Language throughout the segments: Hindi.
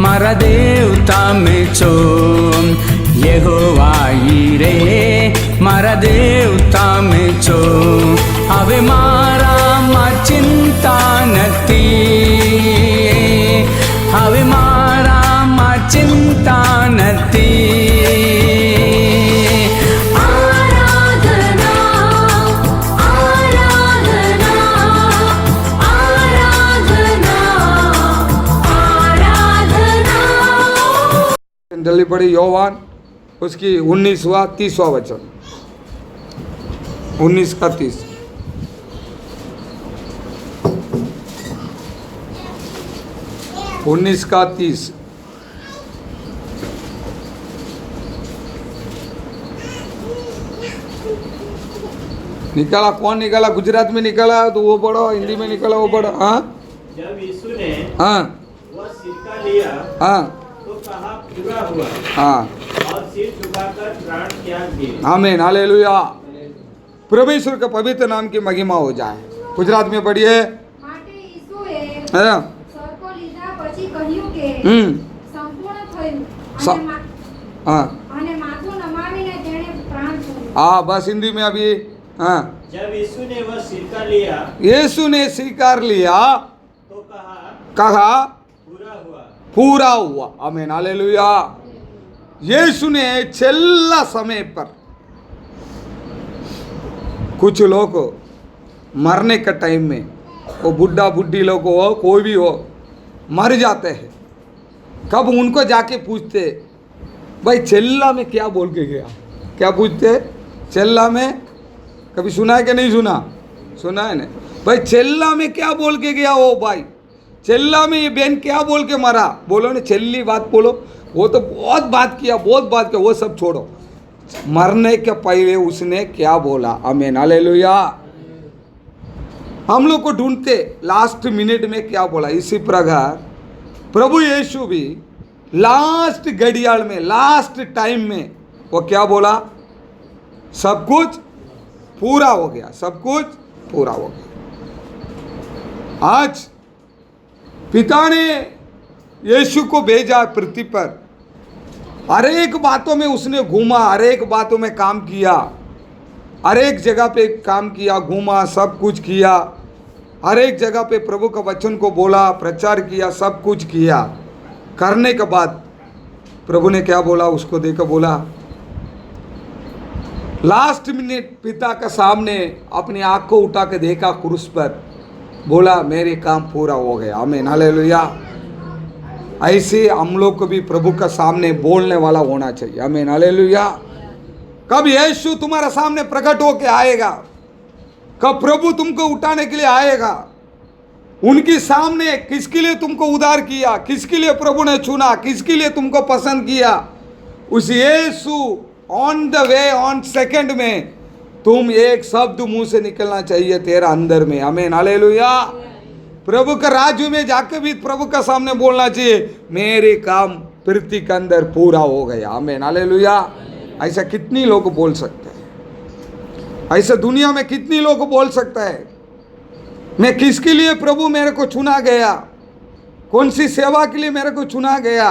મારા દેવતા મેં છો યહોવા ઈરે મારા દેવતા મેં છો હવે મારામાં ચિંતા નથી હવે મારામાં ચિંતા નથી जल्दी पढ़ी योवान उसकी 19वां 30वां वचन 19 का 30 19 का 30 निकाला कौन निकाला गुजरात में निकाला तो वो पढ़ो हिंदी में निकाला वो पढ़ो हाँ जब यीशु ने हाँ वह सिरका लिया हाँ तो कहा पूरा हुआ हाँ और सिर झुकाकर प्राण त्याग दिए। आमीन हालेलुया। प्रभु ईश्वर के पवित्र नाम की महिमा हो जाए। गुजरात में पढ़िए માટે ઈસુએ हाँ સરકો લીધા પછી કહ્યું કે સંપૂર્ણ થયું हाँ અને માથું નમાવીને તેણે પ્રાણ છોડ્યો। हाँ बस हिंदी में अभी हाँ जब यीशु ने वह सिरका लिया यीशु ने स्वीकार लिया तो कहा पूरा हुआ। पूरा हुआ। आमीन हालेलुया। यीशु ने छेल्ला समय पर कुछ लोग मरने के टाइम में वो बुढ़ा बुढ़ी लोग हो कोई भी हो मर जाते हैं कब उनको जाके पूछते भाई छेल्ला में क्या बोल के गया क्या पूछते छेल्ला में कभी सुना है कि नहीं सुना सुना है ना भाई छेल्ला में क्या बोल के गया वो भाई छेल्ला में ये बहन क्या बोल के मरा बोलो ना छेल्ली बात बोलो वो तो बहुत बात किया वो सब छोड़ो मरने के पहले उसने क्या बोला आमीन हालेलुया। हम लोग को ढूंढते लास्ट मिनट में क्या बोला इसी प्रकार प्रभु यीशु भी लास्ट घड़ियाल में लास्ट टाइम में वो क्या बोला सब कुछ पूरा हो गया सब कुछ पूरा हो गया। आज पिता ने यीशु को भेजा पृथ्वी पर हर एक बातों में उसने घूमा हर एक बातों में काम किया हर एक जगह पे काम किया घूमा सब कुछ किया हर एक जगह पे प्रभु का वचन को बोला प्रचार किया सब कुछ किया करने के बाद प्रभु ने क्या बोला उसको देखकर बोला लास्ट मिनट पिता के सामने अपनी आँख को उठा के देखा क्रूस पर बोला मेरे काम पूरा हो गया आमीन हालेलुया। ऐसे हम लोग को भी प्रभु का सामने बोलने वाला होना चाहिए आमीन हालेलुया। कब यीशु तुम्हारे सामने प्रकट होके आएगा कब प्रभु तुमको उठाने के लिए आएगा उनके सामने किसके लिए तुमको उद्धार किया किसके लिए प्रभु ने चुना किसके लिए तुमको पसंद किया उस Yeshu on the way on second में तुम एक शब्द मुंह से निकलना चाहिए तेरा अंदर में आमीन हालेलुया। प्रभु का राज्य में जाके भी प्रभु का सामने बोलना चाहिए मेरे काम पृथ्वी के अंदर पूरा हो गया आमीन हालेलुया। ऐसा कितनी लोग बोल सकते हैं ऐसा दुनिया में कितनी लोग बोल सकता है मैं किसके लिए प्रभु मेरे को चुना गया कौन सी सेवा के लिए मेरे को चुना गया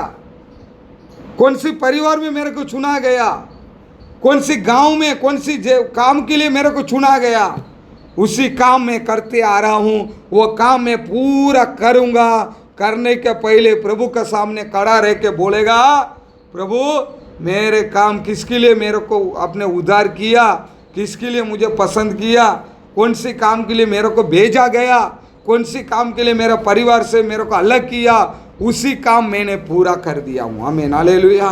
कौन सी परिवार में मेरे को चुना गया कौन सी गांव में कौन सी काम के लिए मेरे को चुना गया उसी काम में करते आ रहा हूँ वो काम मैं पूरा करूँगा करने के पहले प्रभु के सामने खड़ा रह के बोलेगा प्रभु मेरे काम किसके लिए मेरे को अपने उद्धार किया किसके लिए मुझे पसंद किया कौन सी काम के लिए मेरे को भेजा गया कौन सी काम के लिए मेरा परिवार से मेरे को अलग किया उसी काम मैंने पूरा कर दिया हूँ आमीन हालेलुया।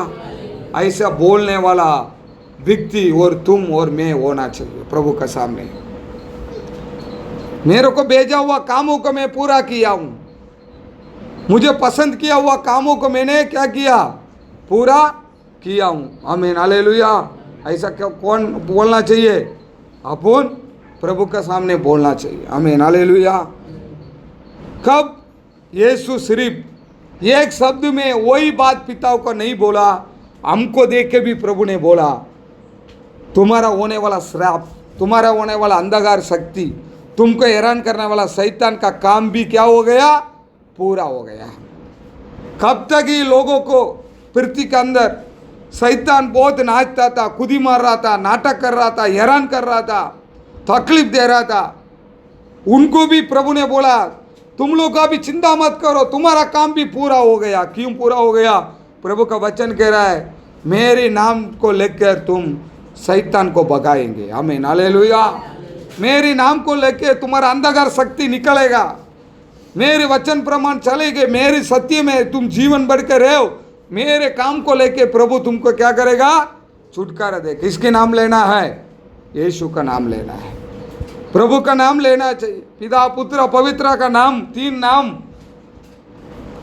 ऐसा बोलने वाला व्यक्ति और तुम और मैं होना चाहिए प्रभु के सामने मेरे को भेजा हुआ कामों को मैं पूरा किया हूँ मुझे पसंद किया हुआ कामों को मैंने क्या किया, पूरा किया हूँ। आमीन, हालेलुया। ऐसा क्यों कौन बोलना चाहिए, अपन प्रभु के सामने बोलना चाहिए। आमीन, हालेलुया। कब यीशु सिर्फ एक शब्द में वही बात पिता को नहीं बोला, हमको देख के भी प्रभु ने बोला, तुम्हारा होने वाला श्राप, तुम्हारा होने वाला अंधकार शक्ति, तुमको हैरान करने वाला शैतान का काम भी क्या हो गया, पूरा हो गया। कब तक ये लोगों को पृथ्वी के अंदर शैतान बहुत नाचता था, खुदी मार रहा था, नाटक कर रहा था, हैरान कर रहा था, तकलीफ दे रहा था, उनको भी प्रभु ने बोला तुम लोग का भी चिंता मत करो, तुम्हारा काम भी पूरा हो गया। क्यों पूरा हो गया? प्रभु का वचन कह रहा है मेरे नाम को लेकर तुम शैतान को भगाएंगे। आमीन, हालेलुया। मेरे नाम को लेकर तुम्हारा अंधकार शक्ति निकलेगा, मेरे वचन प्रमाण चलेंगे, मेरे सत्य में तुम जीवन बढ़ के रहो, मेरे काम को लेके प्रभु तुमको क्या करेगा, छुटकारा दे। किसके नाम लेना है? यीशु का नाम लेना है, प्रभु का नाम लेना चाहिए। पिता पुत्र पवित्र का नाम, 3 नाम,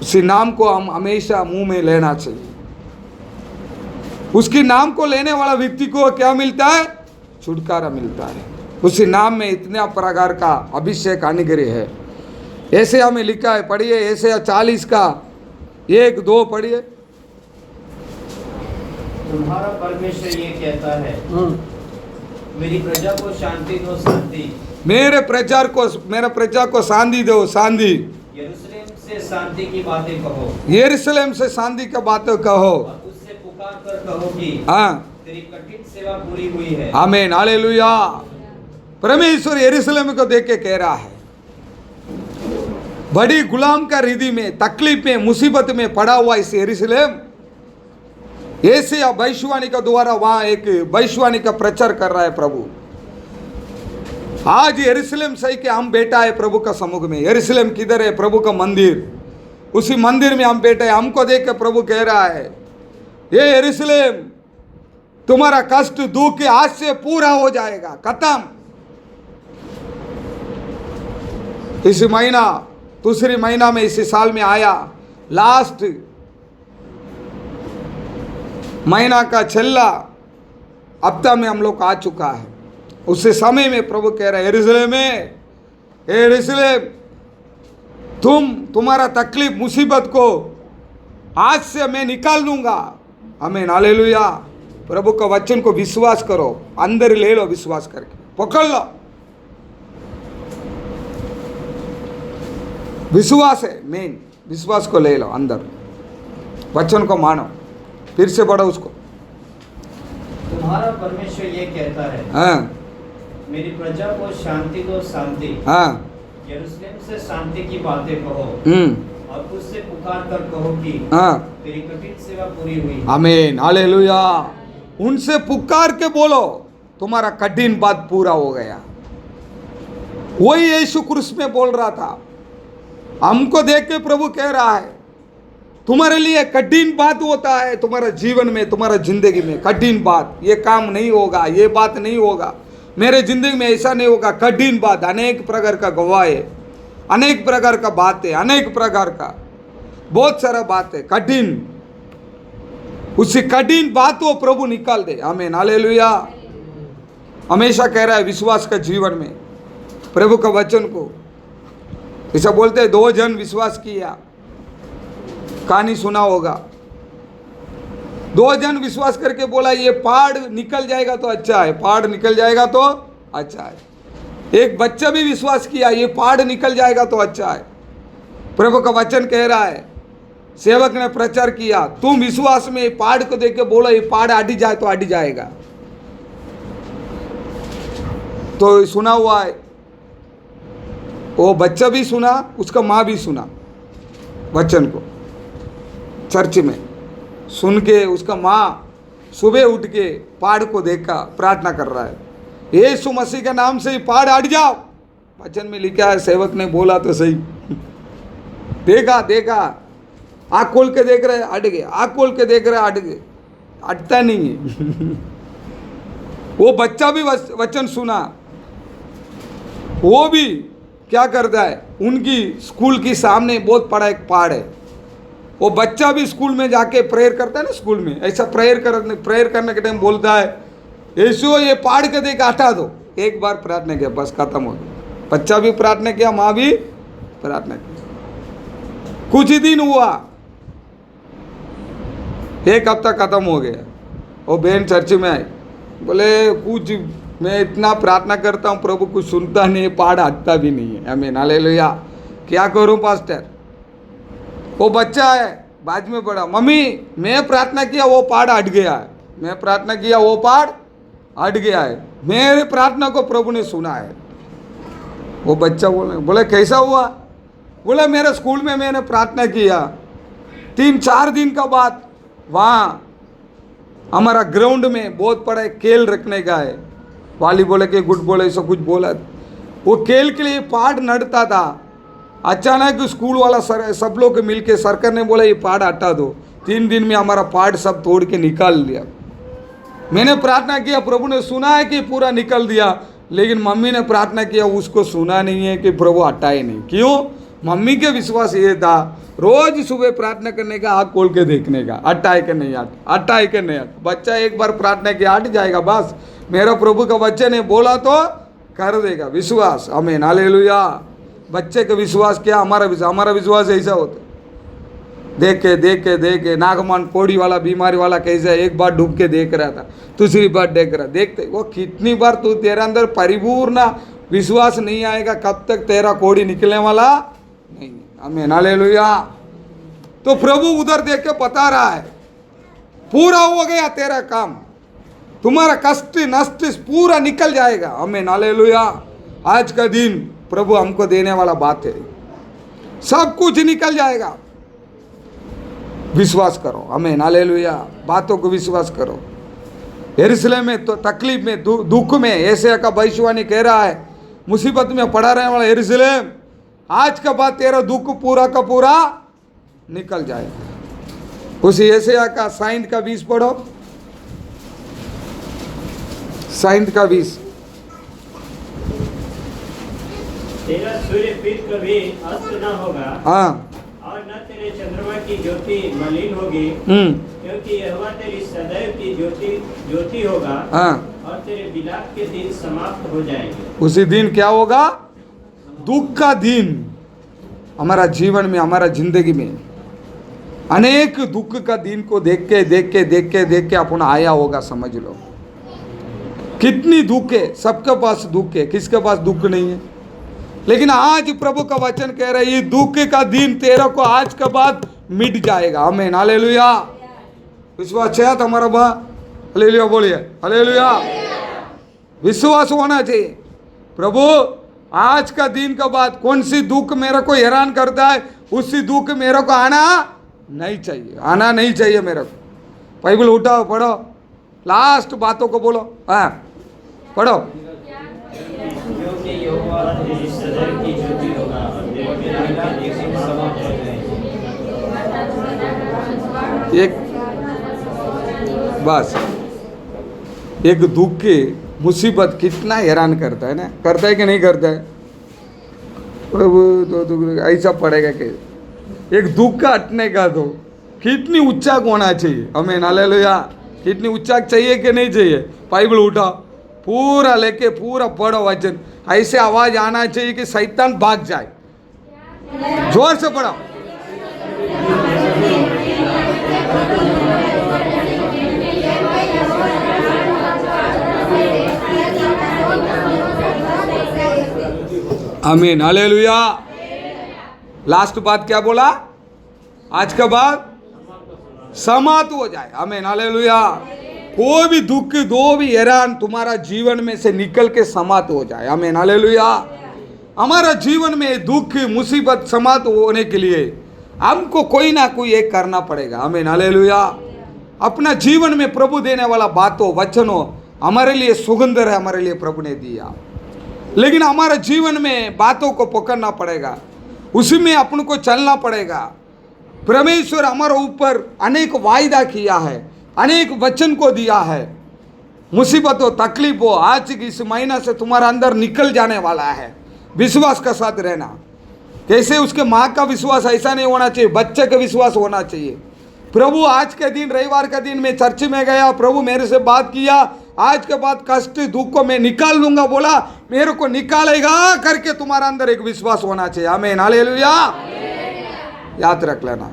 उसी नाम को हम हमेशा मुंह में लेना चाहिए। उसके नाम को लेने वाला व्यक्ति को क्या मिलता है? छुटकारा मिलता है। उसी नाम में इतने प्रकार का अभिषेक अनुग्रह है। ऐसे हमें लिखा है, पढ़िए ऐसे 40 का 1-2 पढ़िए। तुम्हारा परमेश्वर ये कहता है, मेरी प्रजा को शांति दो, शांति। मेरे प्रजा को शांति दो, शांति। यरूशलेम से शांति की बातें कहो, यरूशलेम से शांति की बातें कहो, और उससे पुकार कर कहो कि हाँ, तेरी कठिन सेवा पूरी हुई है। आमीन, हालेलुया। परमेश्वर यरूशलेम को देख के कह रहा है, बड़ी गुलाम का हृदय में, तकलीफ में, मुसीबत में पड़ा हुआ इस यरूशलेम, ऐसे भविष्यवाणी का द्वारा वहां एक भविष्यवाणी का प्रचार कर रहा है प्रभु। आज यरूशलेम सही के हम बैठा है प्रभु का समुख में। यरूशलेम किधर है? प्रभु का मंदिर, उसी मंदिर में हम बैठे हैं। हमको देख के प्रभु कह रहा है, ये यरूशलेम तुम्हारा कष्ट दुख आज से पूरा हो जाएगा, खत्म। इस महीना, दूसरी महीना में इसी साल में आया, लास्ट महीना का छेल्ला हफ्ता में हम लोग आ चुका है। उस समय में प्रभु कह रहा है, यरूशलेम तुम्हारा तकलीफ मुसीबत को आज से मैं निकाल दूंगा। आमीन, हालेलुया। प्रभु का वचन को विश्वास करो, अंदर ले लो, विश्वास करके पकड़ लो। विश्वास है मेन, विश्वास को ले लो अंदर, वचन को मानो, फिर से पढ़ो उसको। तुम्हारा परमेश्वर ये कहता है, हाँ, मेरी प्रजा को शांति दो, शांति। हाँ, यरूशलेम से शांति की बातें कहो, और उससे पुकार कर कहो कि हाँ, तेरी कठिन सेवा पूरी हुई। आमीन, हालेलुया। उनसे पुकार के बोलो तुम्हारा कठिन बात पूरा हो गया। वही यीशु क्रूस में बोल रहा था। हमको देख के प्रभु कह रहा है, तुम्हारे लिए कठिन बात होता है, तुम्हारा जीवन में, तुम्हारा जिंदगी में कठिन बात, ये काम नहीं होगा, ये बात नहीं होगा, मेरे जिंदगी में ऐसा नहीं होगा। कठिन बात, अनेक प्रकार का गवाह है, अनेक प्रकार का बात है, अनेक प्रकार का बहुत सारा बात है कठिन। उसी कठिन बात को प्रभु निकाल दे। आमीन, हालेलुया। हमेशा कह रहा है विश्वास का जीवन में प्रभु का वचन को, ऐसा बोलते हैं 2 जन विश्वास किया, कहानी सुना होगा। 2 जन विश्वास करके बोला ये पहाड़ निकल जाएगा तो अच्छा है, पहाड़ निकल जाएगा तो अच्छा है। एक बच्चा भी विश्वास किया, ये पहाड़ निकल जाएगा तो अच्छा है। प्रभु का वचन कह रहा है, सेवक ने प्रचार किया, तुम विश्वास में पहाड़ को देख के बोलो ये पहाड़ हट जाए तो हट जाएगा। तो सुना हुआ है, वो बच्चा भी सुना, उसका माँ भी सुना वचन को, चर्च में सुन के उसका माँ सुबह उठ के पहाड़ को देखा, प्रार्थना कर रहा है, यीशु मसीह के नाम से ही पहाड़ हट जाओ। वचन में लिखा है, सेवक ने बोला तो सही, देखा आँख खोल के देख रहे हट गए, आँख खोल के देख रहे हट गए, हटता नहीं है। वो बच्चा भी वचन सुना, वो भी क्या करता है, उनकी स्कूल की सामने बहुत बड़ा एक पहाड़ है, वो बच्चा भी स्कूल में जाके प्रेयर करता है ना, स्कूल में ऐसा प्रेयर करने के टाइम बोलता है, यीशु ये पहाड़ के देख हटा दो। एक बार प्रार्थना किया, बस खत्म हो गया। बच्चा भी प्रार्थना किया, माँ भी प्रार्थना की। कुछ ही दिन हुआ, एक हफ्ता खत्म हो गया। वो बहन चर्च में आई, बोले कुछ मैं इतना प्रार्थना करता हूँ, प्रभु कुछ सुनता नहीं, पहाड़ हटता भी नहीं है। आमीन, हालेलुया। क्या करूँ पास्टर? वो बच्चा है, बाद में पड़ा, मम्मी मैं प्रार्थना किया वो पहाड़ हट गया है, मैं प्रार्थना किया वो पहाड़ हट गया है, मेरे प्रार्थना को प्रभु ने सुना है। वो बच्चा बोले कैसा हुआ? बोला मेरे स्कूल में मैंने प्रार्थना किया, 3-4 दिन का बाद वहाँ हमारा ग्राउंड में बहुत बड़ा खेल रखने का है, वॉलीबॉल के फुटबॉल ऐसा कुछ बोला, वो खेल के लिए पहाड़ नड़ता था। अचानक स्कूल वाला सब लोग मिलके सरकार ने बोला ये पहाड़ हटा दो। 3 दिन में हमारा पहाड़ सब तोड़ के निकाल दिया। मैंने प्रार्थना किया, प्रभु ने सुना है कि पूरा निकल दिया, लेकिन मम्मी ने प्रार्थना किया, उसको सुना नहीं है कि प्रभु हटाए नहीं। क्यों? मम्मी के विश्वास ये था, रोज सुबह प्रार्थना करने का, आँख खोल के देखने का, हटाए के नहीं हटाए के नहीं हट। बच्चा एक बार प्रार्थना किया हट जाएगा, बस मेरा प्रभु का बच्चे ने बोला तो कर देगा। विश्वास, आमीन, हालेलुया। बच्चे का विश्वास क्या, हमारा विश्वास ऐसा होता। देखे नागमान कोड़ी वाला बीमारी वाला कैसा एक बार डूब के देख रहा था, दूसरी बार देख रहा, देखते वो कितनी बार तू तेरे अंदर परिपूर्ण विश्वास नहीं आएगा, कब तक तेरा कोड़ी निकलने वाला नहीं। आमीन, हालेलुया। तो प्रभु उधर देख के बता रहा है, पूरा हो गया तेरा काम, तुम्हारा कष्ट नष्ट पूरा निकल जाएगा। आमीन, हालेलुया। आज का दिन प्रभु हमको देने वाला बात है, सब कुछ निकल जाएगा। विश्वास करो, आमीन, हालेलुया। बातों को विश्वास करो। यरूशलेम में तो तकलीफ में दुख में ऐसे का भविष्यवाणी कह रहा है, मुसीबत में पड़ा रहने वाला यरूशलेम, आज का बाद तेरा दुख पूरा का पूरा निकल जाएगा। उसी यशायाह का 60 का 20 पढ़ो, 60 का 20। तेरा सूर्य फिर कभी अस्त न होगा, हाँ, और न तेरे चंद्रमा की ज्योति मलिन होगी, क्योंकि यहोवा तेरी सदैव की ज्योति होगा, हाँ, और तेरे विलाप के दिन समाप्त हो जाएंगे। उसी दिन क्या होगा? दुख का दिन। हमारा जीवन में, हमारा जिंदगी में अनेक दुख का दिन को देख के अपन आया होगा। समझ लो कितनी दुख है, सबके पास दुख है, किसके पास दुख नहीं है। लेकिन आज प्रभु का वचन कह रहा है, ये दुख का दिन तेरा को आज के बाद मिट जाएगा। आमीन, हालेलुया। विश्वास है तुम्हारा बा? हालेलुया बोलिए, हालेलुया। विश्वास होना चाहिए। प्रभु आज का दिन के बाद कौन सी दुख मेरे को हैरान करता है, उसी दुख मेरे को आना नहीं चाहिए मेरे को। बाइबल उठाओ, पढ़ो, लास्ट बातों को बोलो, हाँ पढ़ो। क्योंकि यहोवा तेरी सदैव की ज्योति होगा, और तेरे विलाप के दिन समाप्त हो जाएंगे। एक बस एक दुख की मुसीबत कितना हैरान करता है ना, करता है कि नहीं करता है? तो ऐसा पड़ेगा कि एक दुख का हटने का तो कितनी उच्चा होना चाहिए। आमीन, हालेलुया। कितनी उच्चा चाहिए कि नहीं चाहिए? बाइबल उठा, पूरा लेके पूरा पढ़ो वचन, ऐसे आवाज आना चाहिए कि शैतान भाग जाए। जोर से पढ़ो। आमीन, हालेलुया। लास्ट बात क्या बोला? आज का बाद समाप्त हो जाए। आमीन, हालेलुया। कोई भी दुख, दो भी हैरान तुम्हारा जीवन में से निकल के समाप्त हो जाए। आमीन, हालेलुया। हमारा जीवन में दुख मुसीबत समाप्त होने के लिए हमको कोई ना कोई एक करना पड़ेगा। आमीन, हालेलुया। अपना जीवन में प्रभु देने वाला बातों वचनों हमारे लिए सुगंध है, हमारे लिए प्रभु ने दिया, लेकिन हमारे जीवन में बातों को पकड़ना पड़ेगा, उसी में अपन को चलना पड़ेगा। परमेश्वर हमारे ऊपर अनेक वायदा किया है, अनेक वचन को दिया है। मुसीबत हो, तकलीफ हो, आज की इस महीना से तुम्हारा अंदर निकल जाने वाला है। विश्वास का साथ रहना। कैसे उसके माँ का विश्वास ऐसा नहीं होना चाहिए, बच्चे का विश्वास होना चाहिए। प्रभु आज के दिन, रविवार का दिन मैं चर्च में गया, प्रभु मेरे से बात किया, आज के बाद कष्ट दुख को मैं निकाल लूंगा, बोला मेरे को निकालेगा करके तुम्हारा अंदर एक विश्वास होना चाहिए। आमीन, हालेलुया। याद रख लेना।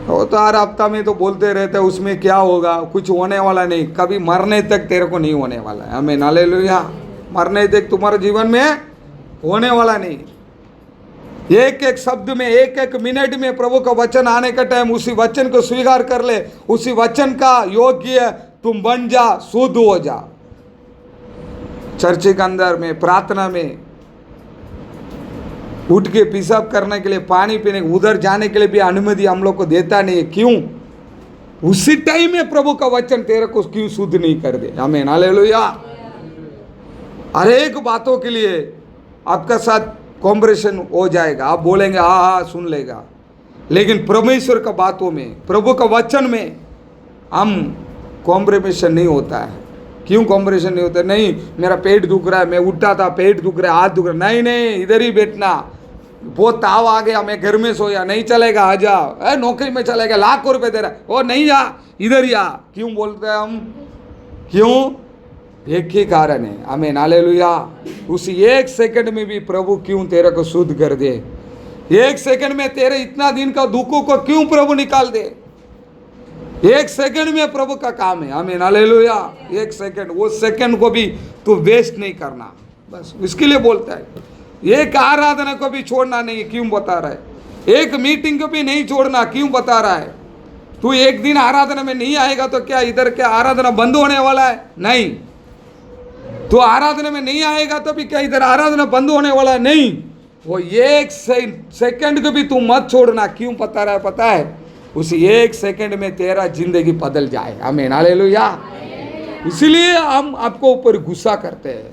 वो तो हर हफ्ता में तो बोलते रहते हैं उसमें क्या होगा, कुछ होने वाला नहीं, कभी मरने तक तेरे को नहीं होने वाला है। आमीन, हालेलुया। मरने तक तुम्हारे जीवन में होने वाला नहीं। एक एक शब्द में, एक एक मिनट में प्रभु का वचन आने का टाइम उसी वचन को स्वीकार कर ले, उसी वचन का योग्य तुम बन जा, शुद्ध हो जा। चर्च के अंदर में, प्रार्थना में उठ के पेशाब करने के लिए, पानी पीने, उधर जाने के लिए भी अनुमति हम लोग को देता नहीं है। क्यों? उसी टाइम में प्रभु का वचन तेरे को क्यों शुद्ध नहीं कर दे। आमीन, हालेलुया। हर एक बातों के लिए आपका साथ कॉम्प्रेशन हो जाएगा, आप बोलेंगे हाँ हाँ सुन लेगा, लेकिन परमेश्वर का बातों में, प्रभु का वचन में हम कॉम्प्रोमिशन नहीं होता है। क्यों कॉम्प्रोमिशन नहीं होता? नहीं मेरा पेट दुख रहा है, मैं उठा था पेट दुख रहा है, हाथ दुख रहा है, नहीं इधर ही बैठना, बहुत ताव आ गया मैं घर में सोया, नहीं चलेगा, आ जा, नौकरी में चलेगा, लाखों रुपए दे रहा है, ओ नहीं आ, इधर ही आ। क्यों बोलते हैं हम? क्यों? एक ही कारण है। आमीन, हालेलुया। उसी एक सेकंड में भी प्रभु क्यों तेरे को शुद्ध कर दे, एक सेकंड में तेरे इतना दिन का दुखों को क्यों प्रभु निकाल दे। एक सेकंड में प्रभु का काम है। आमीन, हालेलुया। एक सेकंड, वो सेकंड को भी तू वेस्ट नहीं करना, बस इसके लिए बोलता है। एक आराधना को भी छोड़ना नहीं, क्यों बता रहा है? एक मीटिंग को भी नहीं छोड़ना, क्यों बता रहा है? तू एक दिन आराधना में नहीं आएगा तो क्या इधर क्या आराधना बंद होने वाला है? नहीं। तो आराधना में नहीं आएगा तो भी क्या इधर आराधना बंद होने वाला है? नहीं। वो एक सेकंड को भी तू मत छोड़ना। क्यों बता रहा है? पता है, उसी एक सेकंड में तेरा जिंदगी बदल जाए। आमीन, हालेलुया। इसलिए हम आपको ऊपर गुस्सा करते हैं,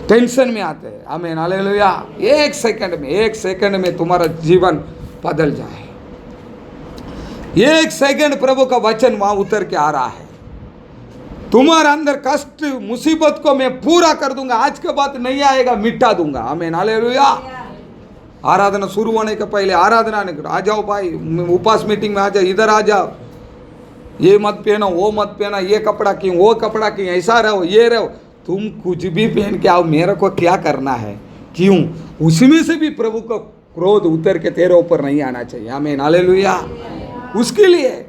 टेंशन में आते हैं। आमीन, हालेलुया। एक सेकंड में तुम्हारा जीवन बदल जाए। एक सेकंड प्रभु का वचन वहां उतर के आ रहा है, तुम्हारा अंदर कष्ट मुसीबत को मैं पूरा कर दूंगा, आज के बाद नहीं आएगा, मिटा दूंगा। आमीन, हालेलुया। आराधना शुरू होने के पहले आराधना नहीं करो, आ जाओ भाई उपवास मीटिंग में आ जाओ, इधर आ जाओ, ये मत पहनो, वो मत पहना, ये कपड़ा क्यों, वो कपड़ा क्यों, ऐसा रहो, ये रहो। तुम कुछ भी पहन के आओ, मेरे को क्या करना है? क्यों? उसमें से भी प्रभु का क्रोध उतर के तेरे ऊपर नहीं आना चाहिए। आमीन, हालेलुया। उसके लिए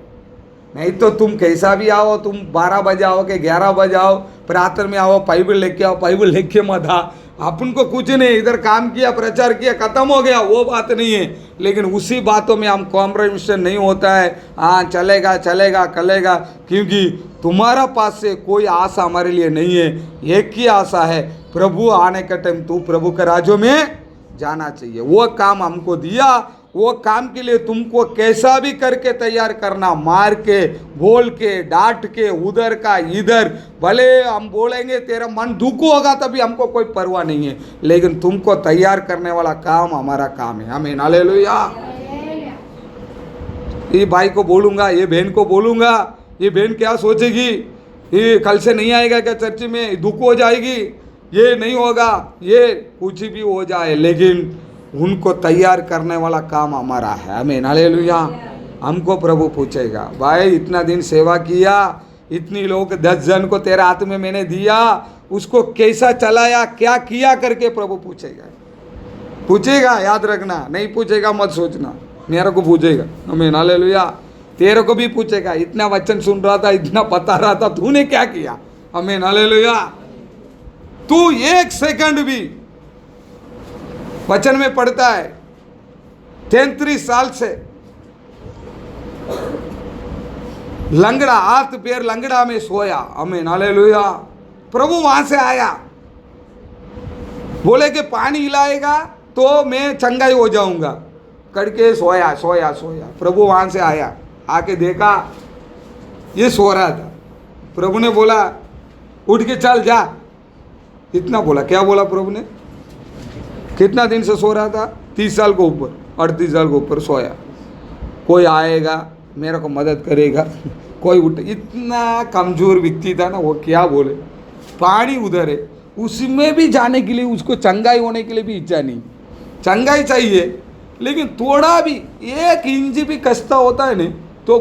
नहीं तो तुम कैसा भी आओ, तुम 12 बजे आओ कि 11 बजे आओ, प्रार्थना में आओ, बाइबल लेके आओ, बाइबल लेके मत आ, अपन को कुछ नहीं, इधर काम किया, प्रचार किया, खत्म हो गया, वो बात नहीं है। लेकिन उसी बातों में हम कॉम्प्रोमाइज़ नहीं होता है। हाँ चलेगा चलेगा कलेगा, क्योंकि तुम्हारा पास से कोई आशा हमारे लिए नहीं है। एक ही आशा है, प्रभु आने का टाइम तू प्रभु के राज्यों में जाना चाहिए। वो काम हमको दिया, वो काम के लिए तुमको कैसा भी करके तैयार करना, मार के, बोल के, डांट के, उधर का इधर, भले हम बोलेंगे तेरा मन दुख होगा तभी हमको कोई परवाह नहीं है, लेकिन तुमको तैयार करने वाला काम हमारा काम है। आमीन, हालेलुया। ये भाई को बोलूँगा, ये बहन को बोलूँगा, ये बहन क्या सोचेगी, ये कल से नहीं आएगा क्या चर्च में, दुख हो जाएगी, ये नहीं होगा, ये कुछ भी हो जाए, लेकिन उनको तैयार करने वाला काम हमारा है। आमीन, हालेलुया। हमको प्रभु पूछेगा, भाई इतना दिन सेवा किया, इतनी लोग 10 जन को तेरे हाथ में मैंने दिया, उसको कैसा चलाया, क्या किया करके प्रभु पूछेगा। याद रखना, नहीं पूछेगा मत सोचना, मेरे को पूछेगा। आमीन, हालेलुया। तेरे को भी पूछेगा, इतना वचन सुन रहा था, इतना बता रहा था, तूने क्या किया। आमीन, हालेलुया। तू एक सेकंड भी वचन में पढ़ता है, 33 साल से लंगड़ा, हाथ पैर लंगड़ा में सोया। आमीन, हालेलुया। प्रभु वहां से आया, बोले कि पानी हिलाएगा तो मैं चंगाई हो जाऊंगा, करके सोया सोया सोया। प्रभु वहां से आया, आके देखा ये सो रहा था। प्रभु ने बोला उठ के चल जा, इतना बोला। क्या बोला प्रभु ने? कितना दिन से सो रहा था? 30 साल के ऊपर, 38 साल के ऊपर सोया। कोई आएगा मेरे को मदद करेगा, कोई उठ, इतना कमज़ोर व्यक्ति था ना वो। क्या बोले, पानी उधर है, उसमें भी जाने के लिए उसको चंगाई होने के लिए भी इच्छा नहीं, चंगाई चाहिए लेकिन थोड़ा भी 1 इंच भी कष्ट होता है नहीं तो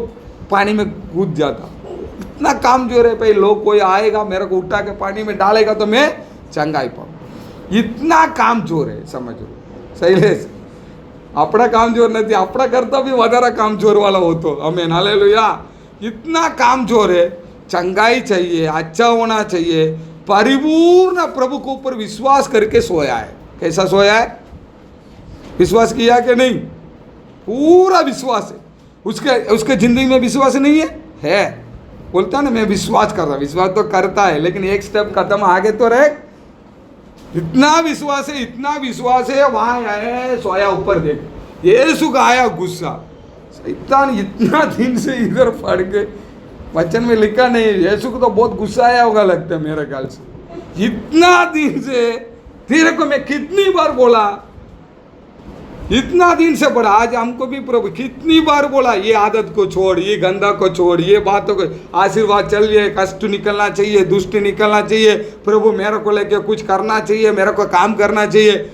पानी में कूद जाता। इतना काम जो है भाई, लोग कोई आएगा मेरे को उठा के पानी में डालेगा तो मैं चंगाई पाऊँ, इतना काम जोर है, समझो शैलेश। अपना काम जोर नहीं, अपना करता भी વધારે काम जोर वाला हो तो आमीन हालेलुया। इतना काम जोर है, चंगाई चाहिए, अच्छा होना चाहिए, परिपूर्ण प्रभु के ऊपर विश्वास करके सोया है। कैसा सोया है? विश्वास किया कि नहीं? पूरा विश्वास है। उसके जिंदगी में विश्वास नहीं है बोलता है ना मैं विश्वास कर रहा, विश्वास तो करता है लेकिन एक स्टेप कदम आगे तो रहे। इतना विश्वास है, इतना विश्वास है, वहां आया सोया ऊपर देख, यीशु का आया गुस्सा। शैतान इतना दिन से इधर पड़ के, वचन में लिखा नहीं, यीशु को तो बहुत गुस्सा आया होगा लगता है मेरे ख्याल से। इतना दिन से तेरे को मैं कितनी बार बोला, इतना दिन से पढ़ा, आज हमको भी प्रभु कितनी बार बोला ये आदत को छोड़, ये गंदा को छोड़, ये बातों को, आशीर्वाद चलिए, कष्ट निकलना चाहिए, दुष्ट निकलना चाहिए, प्रभु मेरे को लेके कुछ करना चाहिए, मेरे को काम करना चाहिए।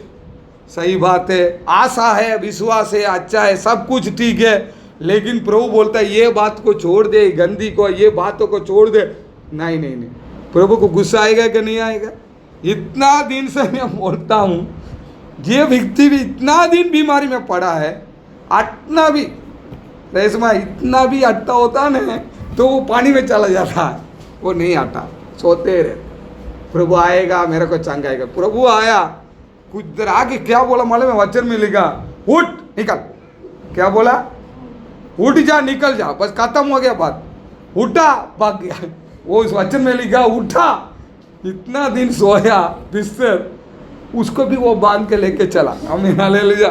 सही बात है, आशा है, विश्वास है, अच्छा है, सब कुछ ठीक है, लेकिन प्रभु बोलता है ये बात को छोड़ दे, गंदी को, ये बातों को छोड़ दे। नहीं नहीं नहीं, प्रभु को गुस्सा आएगा कि नहीं आएगा? इतना दिन से मैं बोलता हूँ, ये व्यक्ति भी इतना दिन बीमारी में पड़ा है, अटना भी रेशमा इतना भी अटता होता ना तो वो पानी में चला जाता है, वो नहीं आता, सोते रहे। प्रभु आएगा मेरे को चंगाएगा। प्रभु आया, कुछ देर आगे क्या बोला मालूम है? वचन में लिखा उठ निकल। क्या बोला? उठ जा, निकल जा, बस खत्म हो गया बात। उठा, भाग गया। वो इस वचन में लिखा उठा। इतना दिन सोया बिस्तर, उसको भी वो बांध के लेके चला। आमीन हालेलुया।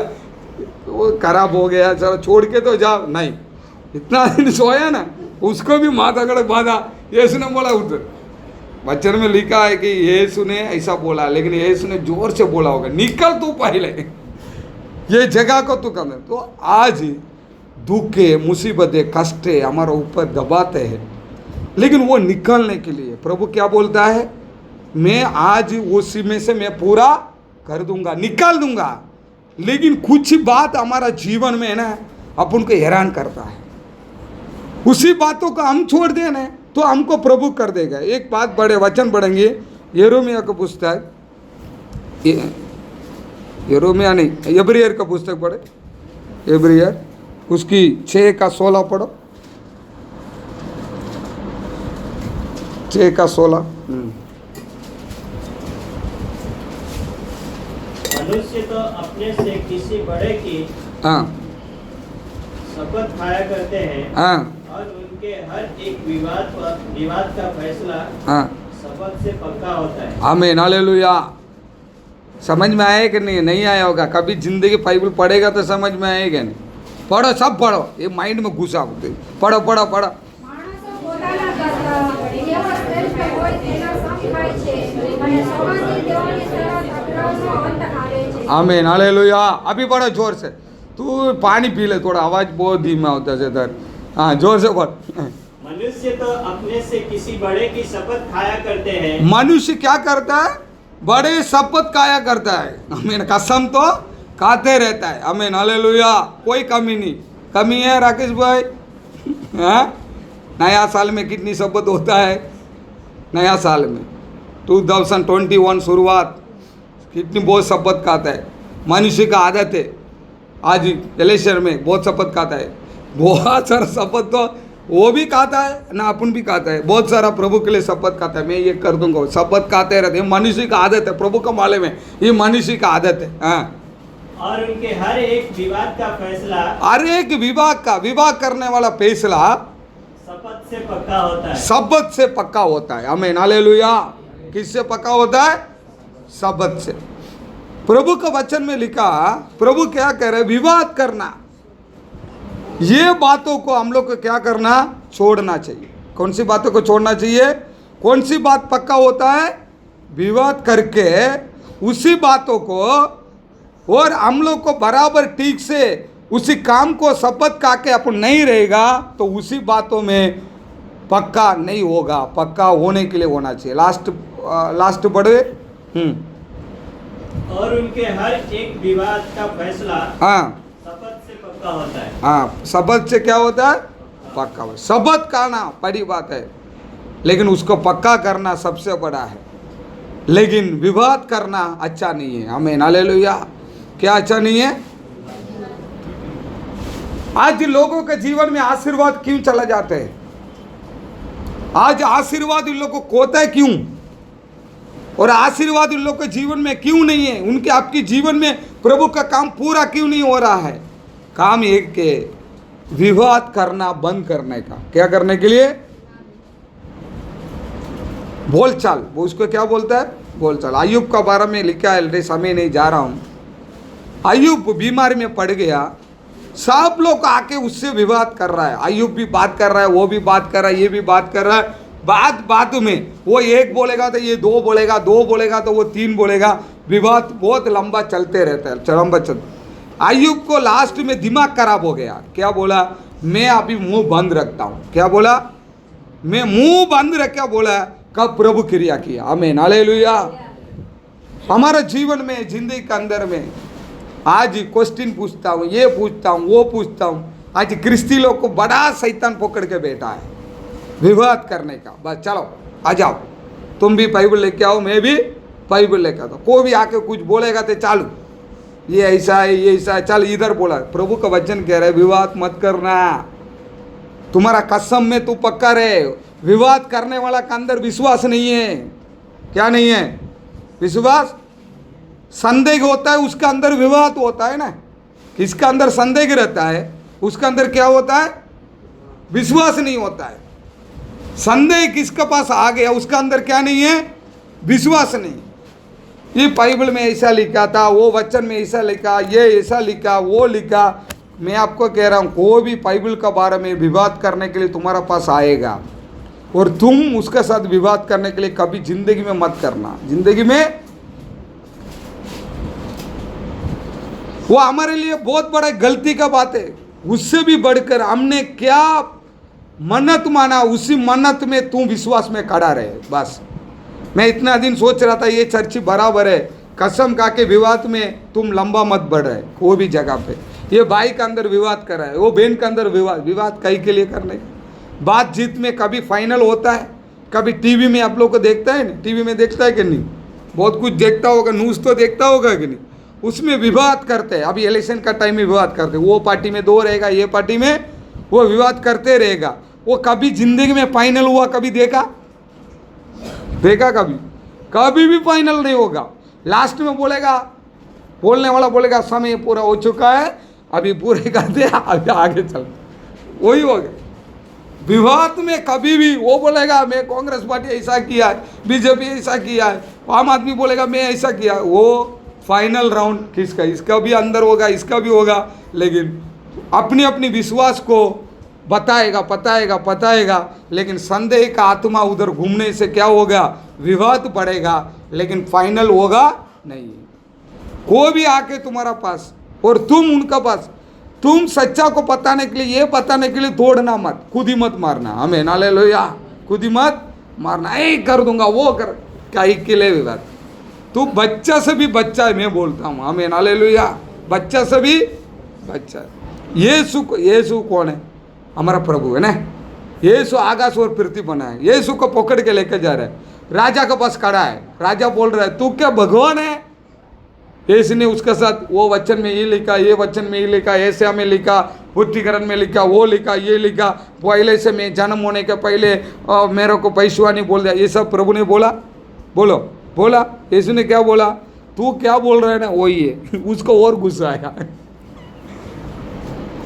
वो खराब हो गया, चलो छोड़ के तो जाओ, नहीं, इतना दिन सोया ना, उसको भी माथा गड़ बांधा। यीशु ने बोला उधर, वचन में लिखा है कि यीशु ने ऐसा बोला, लेकिन यीशु ने जोर से बोला होगा निकल तू पहले, ये जगह को तू कर। तो आज दुख मुसीबतें कष्ट हमारे ऊपर दबाते हैं, लेकिन वो निकलने के लिए प्रभु क्या बोलता है? मैं आज उसी में से मैं पूरा कर दूंगा, निकाल दूंगा। लेकिन कुछ बात हमारा जीवन में है ना, अपन को हैरान करता है, उसी बातों को हम छोड़ देना तो हमको प्रभु कर देगा। एक बात बड़े वचन पढ़ेंगे, यिर्मयाह का पुस्तक, यिर्मयाह नहीं, इब्रियर का पुस्तक पढ़े, इब्रियर उसकी 6 का 16 पढ़ो, 6 का 16। मनुष्य तो अपने से किसी बड़े की हाँ शपथ खाया करते हैं, हाँ और उनके हर एक विवाद का फैसला हाँ शपथ से पक्का होता है। आमीन हालेलुया। समझ में आया कि नहीं? नहीं आया होगा कभी जिंदगी, बाइबल पढ़ेगा तो समझ में आएगा नहीं। पढ़ो, सब पढ़ो, ये माइंड में घुसा होते, पढ़ो पढ़ो पढ़ो। માણસો પોતાના કરતા એવા શ્રેષ્ઠ હોય તેના સમ થાય છે અને સમાજની તેઓની સરળ તકરારનો અંત આવે છે। आमीन हालेलुया। अभी पढ़ो जोर से, तू पानी पी ले, थोड़ा आवाज बहुत धीमा होता है सर। हाँ जोर से पढ़। मनुष्य तो अपने से किसी बड़े की शपथ खाया करते हैं। मनुष्य क्या करता है? बड़े शपथ खाया करता है। आमीन, कसम तो खाते रहता है। आमीन हालेलुया। कोई कमी नहीं। कमी है राकेश भाई? हाँ, नया साल में कितनी शपथ होता है? नया साल में 2021 शुरुआत, कितनी बहुत शपथ खाता है। मनुष्य का आदत है, आज इलेक्शन में बहुत शपथ खाता है, बहुत सारा शपथ तो वो भी खाता है ना, अपन भी खाता है, बहुत सारा प्रभु के लिए शपथ खाता है। मैं ये कर दूंगा, शपथ खाते रहते हैं। मनुष्य का आदत है, प्रभु का मालूम है, ये मनुष्य का आदत है। हाँ, और उनके हर एक विवाद का फैसला, हर एक विवाह करने वाला फैसला शपथ से पक्का होता है। शपथ से पक्का होता है। आमीन हालेलुया। किससे पक्का होता है? शपथ से। प्रभु का वचन में लिखा, प्रभु क्या कह रहे? विवाद करना, ये बातों को हम लोग को क्या करना? छोड़ना चाहिए। कौन सी बातों को छोड़ना चाहिए? कौन सी बात पक्का होता है? विवाद करके उसी बातों को, और हम लोग को बराबर ठीक से उसी काम को शपथ खा के अपन नहीं रहेगा तो उसी बातों में पक्का नहीं होगा। पक्का होने के लिए होना चाहिए। लास्ट पढ़े और उनके हर एक विवाद का फैसला हाँ शपथ से पक्का होता है। हाँ, शपथ से क्या होता है? पक्का होता है। शपथ करना बड़ी बात है, लेकिन उसको पक्का करना सबसे बड़ा है। लेकिन विवाद करना अच्छा नहीं है। आमीन, हालेलुया। क्या अच्छा नहीं है? आज लोगों के जीवन में आशीर्वाद क्यों चला जाते हैं? आज आशीर्वाद इन लोगों को खोता है क्यों? और आशीर्वाद इन लोगों के जीवन में क्यों नहीं है? उनके आपके जीवन में प्रभु का काम पूरा क्यों नहीं हो रहा है? काम एक के विवाद करना बंद करने का। क्या करने के लिए? बोलचाल। वो उसको क्या बोलता है? बोलचाल। अय्यूब का बारे में लिखा है, समय नहीं जा रहा हूं। अय्यूब बीमारी में पड़ गया, सब लोग आके उससे विवाद कर रहा है। अय्यूब भी बात कर रहा है, वो भी बात कर रहा है, ये भी बात कर रहा है। बात में वो एक बोलेगा तो ये दो बोलेगा, दो बोलेगा तो वो तीन बोलेगा। विवाद बहुत लंबा चलते रहता है, लंबा चलता। अय्यूब को लास्ट में दिमाग खराब हो गया। क्या बोला? मैं अभी मुंह बंद रखता हूं। क्या बोला? मैं मुंह बंद रख क्या बोला? कब प्रभु क्रिया किया। आमीन, हालेलुया। हमारे जीवन में, जिंदगी के अंदर में आज क्वेश्चन पूछता हूँ, ये पूछता हूँ, वो पूछता हूँ। आज क्रिस्ती लोग को बड़ा शैतान पकड़ के बैठा है विवाद करने का। बस चलो आ जाओ, तुम भी बाइबल लेके आओ, मैं भी बाइबल लेके आता हूँ। कोई भी आके कुछ बोलेगा तो चालू, ये ऐसा है, ये ऐसा है, चल इधर बोला। प्रभु का वचन कह रहा है विवाद मत करना। तुम्हारा कसम में तू पक्का रहे। विवाद करने वाला का अंदर विश्वास नहीं है। क्या नहीं है? विश्वास। संदेह होता है उसका अंदर विवाद होता है ना। किसका अंदर संदेह रहता है उसका अंदर क्या होता है? विश्वास नहीं होता है। संदेह किसके पास आ गया उसका अंदर क्या नहीं है? विश्वास नहीं। ये बाइबल में ऐसा लिखा था, वो वचन में ऐसा लिखा, ये ऐसा लिखा, वो लिखा। मैं आपको कह रहा हूँ, कोई भी बाइबल के बारे में विवाद करने के लिए तुम्हारा पास आएगा और तुम उसके साथ विवाद करने के लिए कभी जिंदगी में मत करना। जिंदगी में वो हमारे लिए बहुत बड़ा गलती का बात है। उससे भी बढ़कर हमने क्या मन्नत माना, उसी मन्नत में तू विश्वास में खड़ा रहे। बस मैं इतना दिन सोच रहा था ये चर्च बराबर है, कसम खा के विवाद में तुम लंबा मत बढ़ रहे कोई भी जगह पे। ये भाई के अंदर विवाद कर रहा है, वो बहन के अंदर विवाद कई के लिए करने का। बातचीत में कभी फाइनल होता है, कभी टीवी में आप लोग को देखता है ना, टीवी में देखता है कि नहीं? बहुत कुछ देखता होगा, न्यूज़ तो देखता होगा कि नहीं? उसमें विवाद करते हैं। अभी इलेक्शन का टाइम में विवाद करते हैं, वो पार्टी में दो रहेगा, ये पार्टी में वो विवाद करते रहेगा। वो कभी जिंदगी में फाइनल हुआ कभी देखा? कभी? कभी भी फाइनल नहीं होगा। लास्ट में बोलेगा, बोलने वाला बोलेगा समय पूरा हो चुका है, अभी पूरे कर दे, अभी आगे चल। वही हो गया। विवाद में कभी भी वो बोलेगा मैं कांग्रेस पार्टी ऐसा किया है, बीजेपी ऐसा किया है, आम आदमी बोलेगा मैं ऐसा किया। वो फाइनल राउंड किसका? इसका भी अंदर होगा, इसका भी होगा, लेकिन अपनी अपनी विश्वास को बताएगा। लेकिन संदेह का आत्मा उधर घूमने से क्या होगा? विवाद बढ़ेगा, लेकिन फाइनल होगा नहीं। कोई भी आके तुम्हारा पास और तुम उनका पास, तुम सच्चा को बताने के लिए, ये बताने के लिए तोड़ना मत, खुद ही मत मारना। आमीन, हालेलुया। खुद ही मत मारना, ये कर दूंगा, वो कर, क्या के लिए विवाद? तू बच्चा से भी बच्चा है, मैं बोलता हूँ। आमीन, हालेलुया। बच्चा से भी बच्चा। यीशु कौन है? हमारा प्रभु है ना। यीशु आकाश और पृथ्वी बना है। यीशु को पकड़ के लेकर जा रहा है, राजा के पास खड़ा है। राजा बोल रहा है तू क्या भगवान है? यीशु ने उसके साथ वो वचन में ये लिखा, ये वचन में ये लिखा, ऐसा में लिखा, पुष्टिकरण में लिखा, वो लिखा, ये लिखा, पहले से मैं जन्म होने के पहले मेरे को भविष्यवाणी बोल दिया। ये सब प्रभु ने बोला। बोला यीशु ने क्या बोला? तू क्या बोल रहा है ना, वही है। उसको और गुस्सा आया।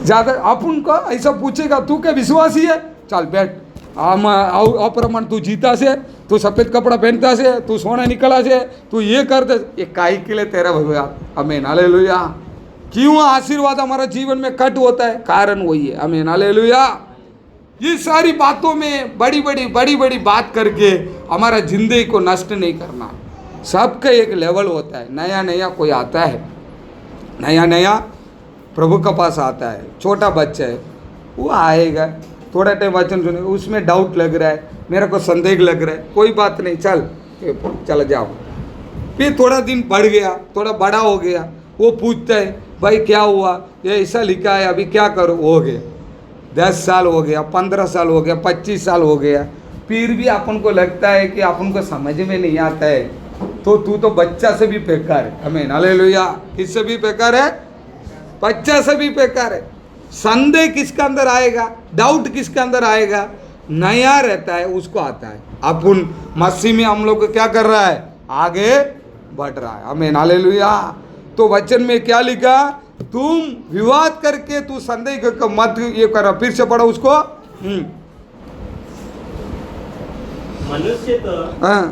ज़्यादा अपन को ऐसा पूछेगा तू क्या विश्वासी है? चल बैठ, अप्रमाण तू जीता से, तू सफ़ेद कपड़ा पहनता से, तू सोना निकला से, तू ये करते, ये काहे के लिए तेरा भगवान। आमीन, हालेलुया। क्यों आशीर्वाद हमारा जीवन में कट होता है? कारण वही है। आमीन, हालेलुया। ये सारी बातों में बड़ी बड़ी बात करके हमारा जिंदगी को नष्ट नहीं करना। सबका एक लेवल होता है। नया कोई आता है, नया प्रभु के पास आता है, छोटा बच्चा है, वो आएगा, थोड़ा टाइम वचन सुनेगा, उसमें डाउट लग रहा है, मेरे को संदेह लग रहा है, कोई बात नहीं, चल जाओ, फिर थोड़ा दिन बढ़ गया, थोड़ा बड़ा हो गया, वो पूछता है भाई क्या हुआ, ये ऐसा लिखा है अभी क्या करो, हो गया 10 साल हो गया, 15 साल हो गया, 25 साल हो गया, फिर भी अपन को लगता है कि अपन को समझ में नहीं आता है, तो तू तो बच्चा से भी बेकार है। आमीन, हालेलुया। किससे भी बेकार है? बच्चा से भी बेकार है। संदेह किसके अंदर आएगा, डाउट किसके अंदर आएगा? नया रहता है उसको आता है। अपन मसीह में हम लोग क्या कर रहा है, आगे बढ़ रहा है। आमीन, हालेलुया। तो वचन में क्या लिखा, तुम विवाद करके तू संदेह मत ये कर। फिर से पढ़ो उसको। मनुष्य तो हाँ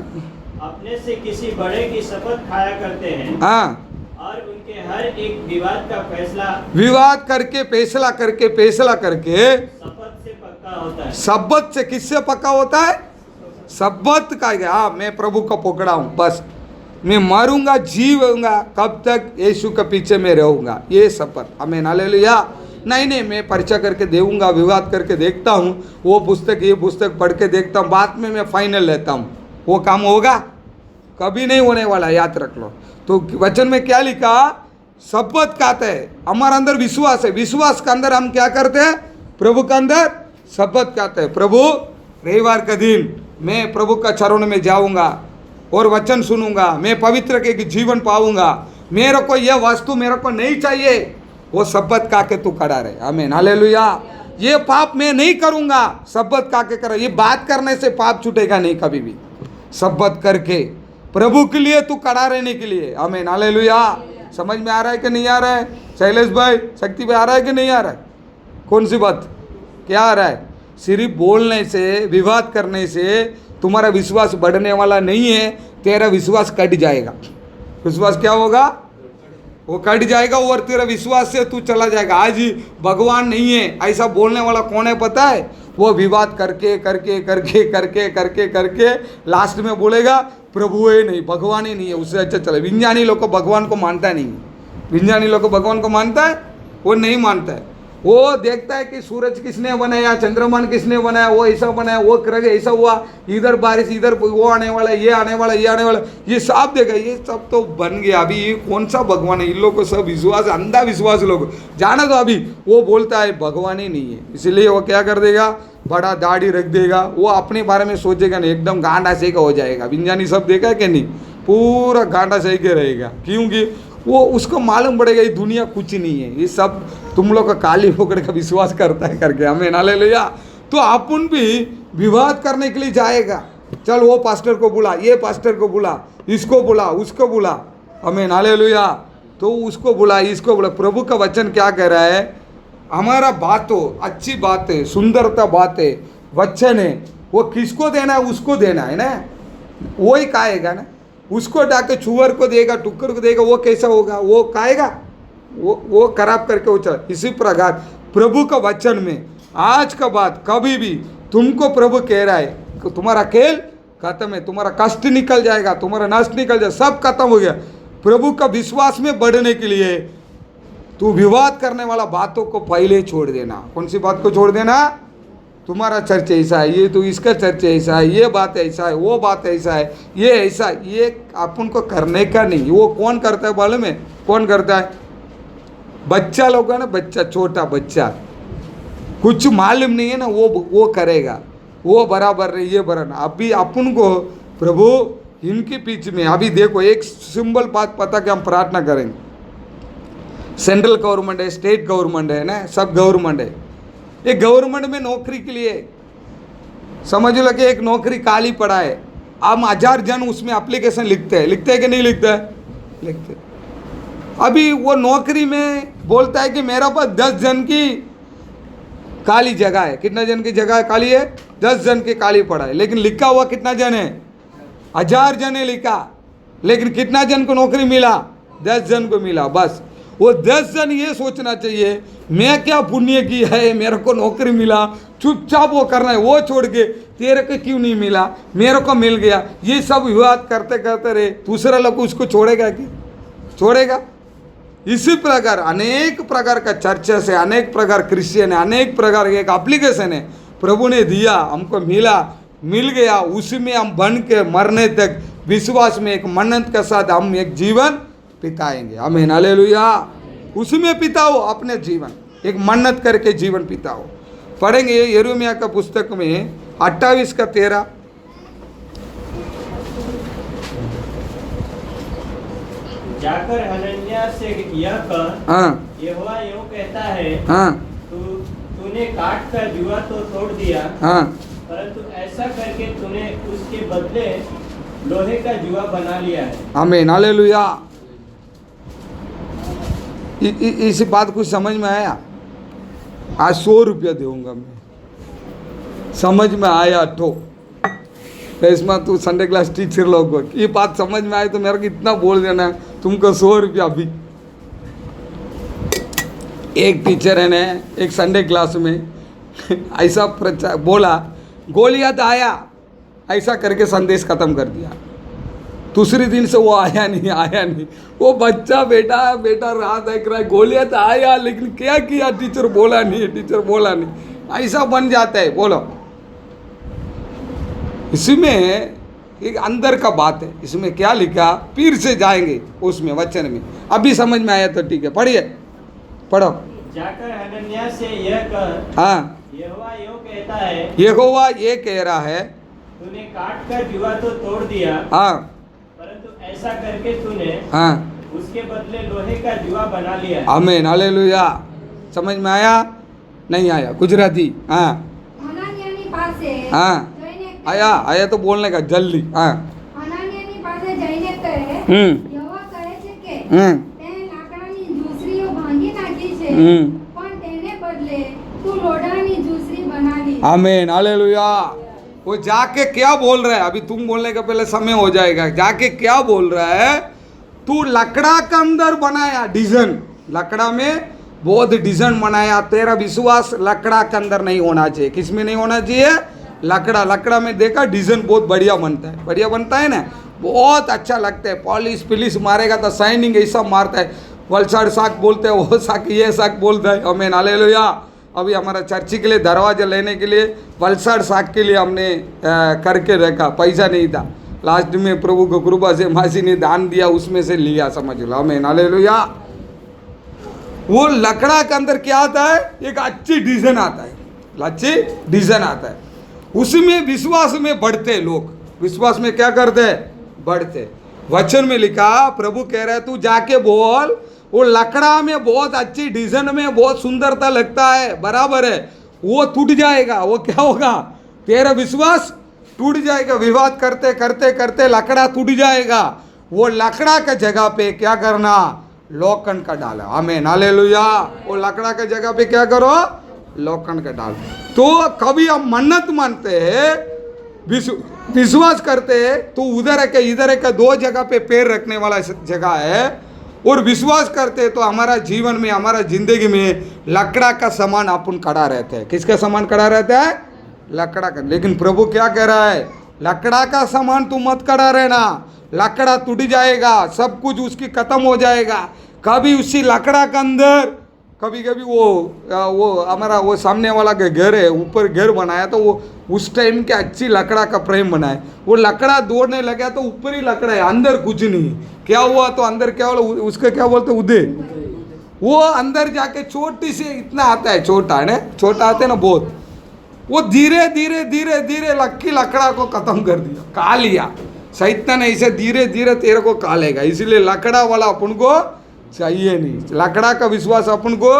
अपने से किसी बड़े की शपथ खाया करते हैं हाँ, और उनके हर एक विवाद का फैसला विवाद करके फैसला करके शपथ से पक्का होता है। शब्बत से किससे पक्का होता है? शब्बत का। हाँ, मैं प्रभु को पकड़ा हूँ, बस मैं मरूंगा जीऊंगा कब तक यीशु के पीछे में रहूंगा, ये शपथ। आमीन, हालेलुया। नहीं मैं परिचय करके देऊंगा, विवाद करके देखता हूँ, वो पुस्तक ये पुस्तक पढ़ के देखता हूँ, बाद में मैं फाइनल लेता हूँ, वो काम होगा? कभी नहीं होने वाला, याद रख लो। तो वचन में क्या लिखा, शपथ कहते हैं, हमारे अंदर विश्वास है, विश्वास के अंदर हम क्या करते हैं, प्रभु के अंदर शपथ कहते हैं। प्रभु रविवार का दिन मैं प्रभु का चरण में जाऊंगा और वचन सुनूंगा, मैं पवित्र के जीवन पाऊंगा, मेरे को यह वस्तु मेरे को नहीं चाहिए, वो शपथ का के तू खड़ा रहे। आमीन, हालेलुया। ये पाप मैं नहीं करूंगा, शपथ का के कर। ये बात करने से पाप छूटेगा नहीं कभी भी, शपथ करके प्रभु के लिए तू खड़ा रहने के लिए। आमीन, हालेलुया। समझ में आ रहा है कि नहीं आ रहा है? शैलेश भाई, शक्ति भाई, आ रहा है कि नहीं आ रहा है? कौन सी बात, क्या आ रहा है? सिर्फ बोलने से, विवाद करने से तुम्हारा विश्वास बढ़ने वाला नहीं है, तेरा विश्वास कट जाएगा। विश्वास क्या होगा, वो कट जाएगा और तेरा विश्वास से तू चला जाएगा। आज ही भगवान नहीं है ऐसा बोलने वाला कौन है पता है? वो विवाद करके करके करके करके करके करके लास्ट में बोलेगा प्रभु है नहीं, भगवान ही नहीं है, उससे अच्छा चले। विज्ञानी लोग को भगवान को मानता नहीं है। विज्ञानी लोग को भगवान को मानता है? वो नहीं मानता है। वो देखता है कि सूरज किसने बनाया, चंद्रमा किसने बनाया, वो ऐसा बनाया, वो ग्रह ऐसा हुआ, इधर बारिश, इधर वो आने वाला, ये आने वाला, ये आने वाला, ये सब देखा, ये सब तो बन गया। अभी ये कौन सा भगवान है? इन लोग को सब विश्वास, अंधा विश्वास लोग जाना। तो अभी वो बोलता है भगवान ही नहीं है, इसलिए वो क्या कर देगा, बड़ा दाढ़ी रख देगा, वो अपने बारे में सोचेगा नहीं, एकदम गांडा सही का हो जाएगा। विज्ञानी सब देखा है कि नहीं, पूरा गांडा सही के रहेगा, क्योंकि वो उसको मालूम पड़ेगा ये दुनिया कुछ नहीं है, ये सब तुम लोग का काली होकर का विश्वास करता है करके। हमें ना ले लिया तो अपन भी विवाद करने के लिए जाएगा। चल वो पास्टर को बुला, ये पास्टर को बुला, इसको बुला, उसको बुला, हमें ना ले लिया तो उसको बुला, इसको बुला। प्रभु का वचन क्या कह रहा है, हमारा बात हो, अच्छी बात है, सुंदरता बात है, वचन है, वो किसको देना है, उसको देना है ना, वो ही खाएगा ना। उसको डाके चूहर को देगा, टुक्कर को देगा, वो कैसा होगा, वो खाएगा, वो खराब करके वो चला। इसी प्रकार प्रभु का वचन में आज का बात कभी भी तुमको प्रभु कह रहा है कि तुम्हारा खेल खत्म है, तुम्हारा कष्ट निकल जाएगा, तुम्हारा नष्ट निकल जाएगा, सब खत्म हो गया। प्रभु का विश्वास में बढ़ने के लिए तू विवाद करने वाला बातों को पहले छोड़ देना। कौन सी बात को छोड़ देना? तुम्हारा चर्च ऐसा है, ये तो इसका चर्च ऐसा है, ये बात ऐसा है, वो बात ऐसा है, ये ऐसा, ये अपन को करने का नहीं। वो कौन करता है मालूम है? कौन करता है? बच्चा लोग है ना, बच्चा, छोटा बच्चा, कुछ मालूम नहीं है ना, वो करेगा, वो बराबर नहीं, ये बराबर। अभी अपन को प्रभु इनके पीछे में, अभी देखो एक सिंपल बात पता कि हम प्रार्थना करेंगे, सेंट्रल गवर्नमेंट है, स्टेट गवर्नमेंट है ना, सब गवर्नमेंट है। ये गवर्नमेंट में नौकरी के लिए समझ लो कि एक नौकरी खाली पड़ा है, हम 1000 जन उसमें एप्लीकेशन लिखते हैं कि नहीं लिखते हैं? लिखते। अभी वो नौकरी में बोलता है कि मेरा पास 10 जन की खाली जगह है। कितना जन की जगह खाली है? 10 जन की खाली पड़ा है, लेकिन लिखा हुआ कितना जन है? 1000 जन है लिखा, लेकिन कितना जन को नौकरी मिला? 10 जन को मिला। बस वो 10 जन ये सोचना चाहिए मैं क्या पुण्य की है, मेरे को नौकरी मिला, चुपचाप वो करना है, वो छोड़ के तेरे को क्यों नहीं मिला, मेरे को मिल गया, ये सब विवाद करते करते रहे, दूसरा लोग उसको छोड़ेगा क्या? छोड़ेगा। इसी प्रकार अनेक प्रकार का चर्चेस है, अनेक प्रकार क्रिश्चियन है, अनेक प्रकार के एक एप्लीकेशन है, प्रभु ने दिया, हमको मिला, मिल गया, उसी में हम बन के मरने तक विश्वास में एक मन्नत के साथ हम एक जीवन बिताएंगे। आमीन, हालेलुया। उसमें बिताओ अपने जीवन, एक मन्नत करके जीवन बिताओ। पढ़ेंगे यिर्मयाह का पुस्तक में 28 का 13। जाकर हनन्याह से यह कह, हाँ यहोवा यूं कहता है, हाँ तूने काट का जुआ तो तोड़ दिया, हाँ परंतु ऐसा करके तूने उसके बदले लोहे का जुआ बना लिया है। आमीन, हालेलुया। इस बात कुछ समझ में आया? आज 100 रुपया दूंगा मैं, समझ में आया तो इसमें तू संडे क्लास टीचर लोग को ये बात समझ में आए तो मेरे को इतना बोल देना है, तुमको 100 रुपया अभी। एक टीचर है ना, एक संडे क्लास में ऐसा प्रचार बोला, गोलियत आया, ऐसा करके संदेश खत्म कर दिया। दूसरे दिन से वो आया नहीं। वो बच्चा बेटा रात देख रहा है, गोलियत आया लेकिन क्या किया, टीचर बोला नहीं। ऐसा बन जाता है। बोलो, इसमें एक अंदर का बात है। इसमें क्या लिखा, फिर से जाएंगे उसमें वचन में, अभी समझ में आया तो ठीक है। पढ़िए, पढ़ो। जाकर हनन्याह से यह कह, हाँ, यहोवा यूं कहता है, यहोवा ये कह रहा है, तूने काट का जुआ तो तोड़ दिया, हाँ परंतु ऐसा करके तूने हाँ, उसके बदले लोहे का जुआ बना लिया है। आमीन, हालेलुया। समझ में आया? नहीं आया? गुजराती? हाँ હનાનિયાની પાસે हाँ, જઈને आया तो बोलने का जल्दी। हाँ હનાનિયાની પાસે જઈને કહે, યહોવા કહે છે કે તે લાકડાની ઝૂંસરીઓ ભાંગી નાખી છે, પણ તેને બદલે તું લોઢાની ઝૂંસરી બનાવી। आमीन, हालेलुया। वो जाके क्या बोल रहा है? अभी तुम बोलने का पहले समय हो जाएगा। जाके क्या बोल रहा है? तू लकड़ा का अंदर बनाया डिजाइन, लकड़ा में बहुत डिजाइन बनाया। तेरा विश्वास लकड़ा के अंदर नहीं होना चाहिए। किस में नहीं होना चाहिए? लकड़ा में देखा डिजाइन बहुत बढ़िया बनता है ना, बहुत अच्छा लगता है। पॉलिश मारेगा तो शाइनिंग ऐसा मारता है। वलसाड़ साग बोलते हैं, वो साग ये साग बोलता है। आमीन, हालेलुया। अभी हमारा चर्ची के लिए दरवाजा लेने के लिए वलसाड़ साग के लिए हमने करके रखा, पैसा नहीं था। लास्ट में प्रभु को कृपा से मासी ने दान दिया, उसमें से लिया, समझ लो। आमीन, हालेलुया। वो लकड़ा के अंदर क्या आता है? एक अच्छी डिजाइन आता है। उसमें विश्वास में बढ़ते लोग, विश्वास में क्या करते हैं? बढ़ते। वचन में लिखा, प्रभु कह रहा है तू जाके बोल, वो लकड़ा में बहुत अच्छी डिजाइन में बहुत सुंदरता लगता है, बराबर है, वो टूट जाएगा। वो क्या होगा? तेरा विश्वास टूट जाएगा। विवाद करते करते करते लकड़ा टूट जाएगा। वो लकड़ा का जगह पे क्या करना? लोखंड का डाला। आमीन, हालेलुया। वो लकड़ा का जगह पे क्या करो? लोखंड का डाल। तो कभी हम मन्नत मानते हैं, विश्वास करते हैं, तो उधर है इधर है, दो जगह पे पैर रखने वाला जगह है। और विश्वास करते तो हमारा जीवन में, हमारा जिंदगी में लकड़ा का सामान अपन खड़ा रहते हैं। किसका सामान खड़ा रहता है? लकड़ा का। लेकिन प्रभु क्या कह रहा है? लकड़ा का सामान तू मत खड़ा रहना, लकड़ा टूट जाएगा, सब कुछ उसकी खत्म हो जाएगा। कभी उसी लकड़ा के अंदर कभी वो हमारा वो सामने वाला का घर है, ऊपर घर बनाया तो वो उस टाइम के अच्छी लकड़ा का फ्रेम बनाए। वो लकड़ा दौड़ने लगा तो ऊपर ही लकड़ा है, अंदर कुछ नहीं। क्या हुआ तो अंदर क्या हुआ, उसका क्या बोलते, उदय। वो अंदर जाके छोटी से इतना आता है, छोटा है ना, छोटा आते हैं ना बहुत, वो धीरे धीरे धीरे धीरे लक्की लकड़ा को खत्म कर दिया, खा लिया। शैतान ऐसे धीरे धीरे तेरे को खा लेगा। इसलिए लकड़ा वाला अपन को चाहिए नहीं, लकड़ा का विश्वास अपन को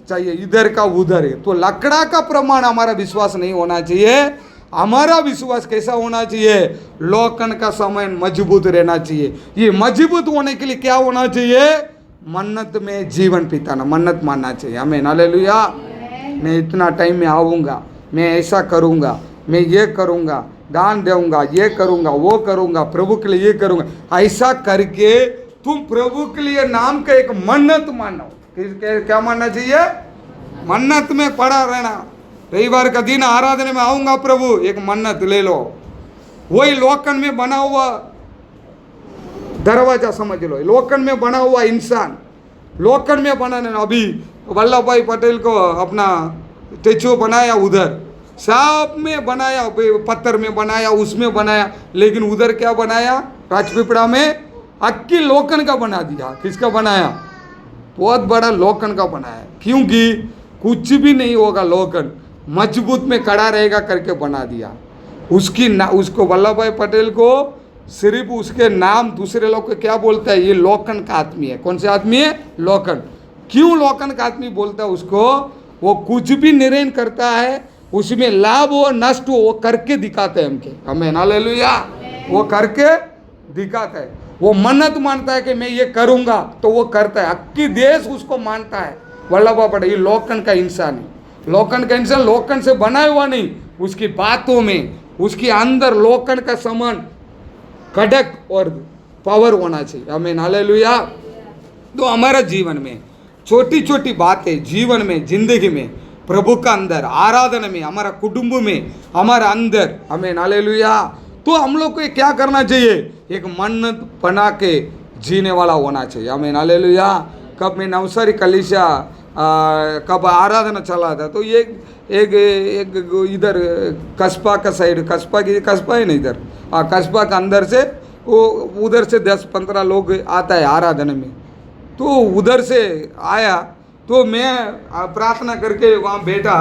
चाहिए, इधर का उधर है। तो लकड़ा का प्रमाण हमारा विश्वास नहीं होना चाहिए। हमारा विश्वास कैसा होना चाहिए? लोखंड का सामान मजबूत रहना चाहिए। ये मजबूत होने के लिए क्या होना चाहिए? मन्नत में जीवन बिताना, मन्नत मानना चाहिए। आमीन, हालेलुया। मैं इतना टाइम में आऊँगा, मैं ऐसा करूँगा, मैं ये करूँगा, दान दूंगा, ये करूँगा, वो करूँगा, प्रभु के लिए ये करूँगा। ऐसा करके तुम प्रभु के लिए नाम का एक मन्नत मानो। क्या मानना चाहिए? मन्नत में पड़ा रहना। रविवार का दिन आराधना में आऊँगा, प्रभु एक मन्नत ले लो। वही लोखंड में बना हुआ दरवाजा समझ लो, लोखंड में बना हुआ इंसान, लोखंड में बनाने। अभी वल्लभ भाई पटेल को अपना स्टेचू बनाया उधर, सब में बनाया, पत्थर में बनाया, उसमें बनाया, लेकिन उधर क्या बनाया, राजपीपड़ा में अक्की लोखंड का बना दिया। किसका बनाया? बहुत बड़ा लोखंड का बनाया, क्योंकि कुछ भी नहीं होगा, लोखंड मजबूत में खड़ा रहेगा करके बना दिया। उसको वल्लभ भाई पटेल को सिर्फ उसके नाम दूसरे लोग को क्या बोलता है, ये लोखंड का आदमी है। कौन से आदमी है? लोखंड। क्यों लोखंड का आदमी बोलता है उसको? वो कुछ भी निर्णय करता है, उसमें लाभ हो नष्ट हो वो करके दिखाते हैं हमके। आमीन, हालेलुया। वो करके दिखाता है। वो मन्नत मानता है कि मैं ये करूंगा, तो वो करता है। अक्की देश उसको मानता है। वल्लभ भाई पटेल ये लोखंड का इंसान है। लोखंड का इंसान लोखंड से बना हुआ नहीं, उसकी बातों में, उसके अंदर लोखंड का समान कड़क और पावर होना चाहिए। आमीन, हालेलुया। तो हमारा जीवन में छोटी छोटी बातें, जीवन में, जिंदगी में, प्रभु का अंदर आराधना में, हमारा कुटुंब में, हमारा अंदर, आमीन, हालेलुया। तो हम लोग को क्या करना चाहिए? एक मन्नत बना के जीने वाला होना चाहिए। आमीन, हालेलुया। कब मैं नवसारी कलीसिया कब आराधना चला था, तो एक इधर कस्बा का साइड, कस्बा है ना इधर, कस्बा के अंदर से वो उधर से 10-15 लोग आता है आराधना में। तो उधर से आया, तो मैं प्रार्थना करके वहाँ बैठा,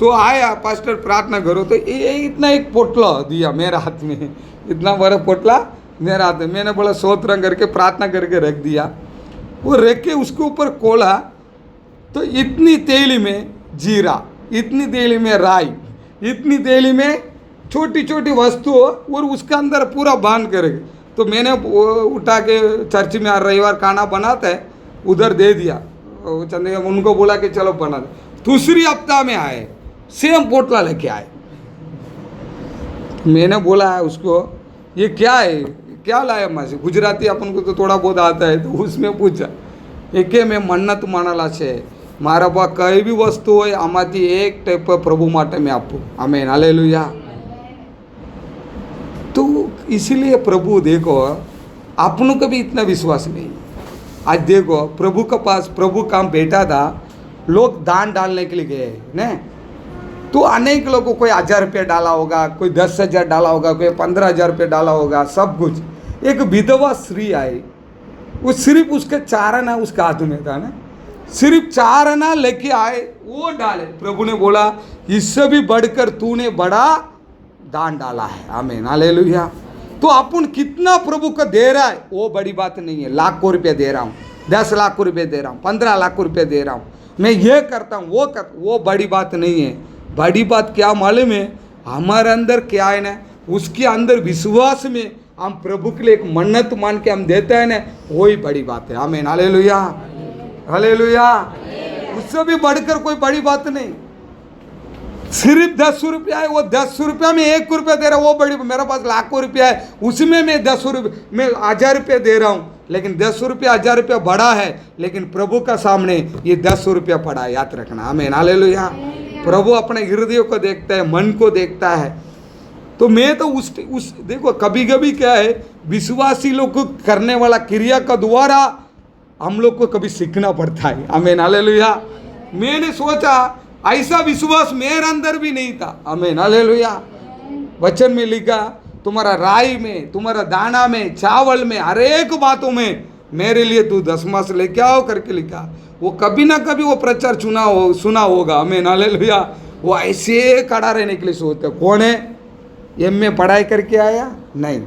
तो आया पास्टर प्रार्थना करो, तो ये इतना एक पोटला दिया मेरे हाथ में, इतना बड़ा पोटला मेरे हाथ में। मैंने बोला स्तोत्र करके प्रार्थना करके रख दिया। वो रख के उसके ऊपर खोला, तो इतनी तेली में जीरा, इतनी तेली में राई, इतनी तेली में छोटी छोटी वस्तु, और उसके अंदर पूरा बांध कर। तो मैंने उठा के चर्च में रविवार खाना बनाता है, उधर दे दिया। चंद्र उनको बोला कि चलो बना दे। दूसरी हफ्ता में आए, सेम पोटला लेके आए। मैंने बोला है उसको, ये क्या है, क्या लाया मासी? गुजराती अपन को तो थोड़ा बहुत आता है, तो उसमें पूछा, एक मैं मन्नत मानाला છે મારા પા કઈ બી વસ્તુ હોય આમાંથી એક ટાઈપ પ્રભુ માટે मैं આપું। आमीन, हालेलुया। तो इसीलिए प्रभु देखो, अपनों का भी इतना विश्वास नहीं। आज देखो प्रभु के पास, प्रभु का बेटा था, लोग दान डालने के लिए गए न, तो अनेक लोगों, कोई 1000 रुपये डाला होगा, कोई 10,000 डाला होगा, कोई 15,000 रुपये डाला होगा, सब कुछ। एक विधवा स्त्री आई, वो सिर्फ उसके 4 आना उसका हाथ में था ना, सिर्फ 4 आना लेके आए, वो डाले। प्रभु ने बोला इससे भी बढ़कर तूने बड़ा दान डाला है। आमीन, हालेलुया। तो अपन कितना प्रभु को दे रहा है वो बड़ी बात नहीं है। लाखों रुपये दे रहा हूँ, 10 लाख रुपये दे रहा हूँ, 15 लाख रुपये दे रहा हूँ, मैं ये करता हूँ, वो बड़ी बात नहीं है। बड़ी बात क्या मालूम है? हमारे अंदर क्या है ना, उसके अंदर विश्वास में हम प्रभु के लिए एक मन्नत मान के हम देते हैं ना, वही बड़ी बात है। आमीन, हालेलुया, हालेलुया। उससे भी बढ़कर कोई बड़ी बात नहीं। सिर्फ 10 रुपया है, वो 10 रुपया में 1 रुपया दे रहा है, वो बड़ी। मेरे पास लाखों रुपया है, उसमें मैं 10 रुपये, मैं 1000 रुपये दे रहा हूँ, लेकिन 10 रुपया 1000 रुपया बड़ा है, लेकिन प्रभु का सामने ये 10 रुपया पड़ा है, याद रखना। आमीन, हालेलुया। प्रभु अपने हृदय को देखता है, मन को देखता है। तो मैं तो उस देखो, कभी कभी क्या है, विश्वासी लोग को करने वाला क्रिया का द्वारा हम लोग को कभी सीखना पड़ता है। आमीन, हालेलुया। मैंने सोचा ऐसा विश्वास मेरे अंदर भी नहीं था। आमीन, हालेलुया। वचन में लिखा, तुम्हारा राई में, तुम्हारा दाना में, चावल में, हर एक बातों में मेरे लिए तू 10 लेके आओ करके लिखा। वो कभी ना कभी वो प्रचार सुना होगा। आमीन, हालेलुया। वो ऐसे खड़ा रहने के लिए सोचते। कौन है? एमए पढ़ाई करके आया नहीं,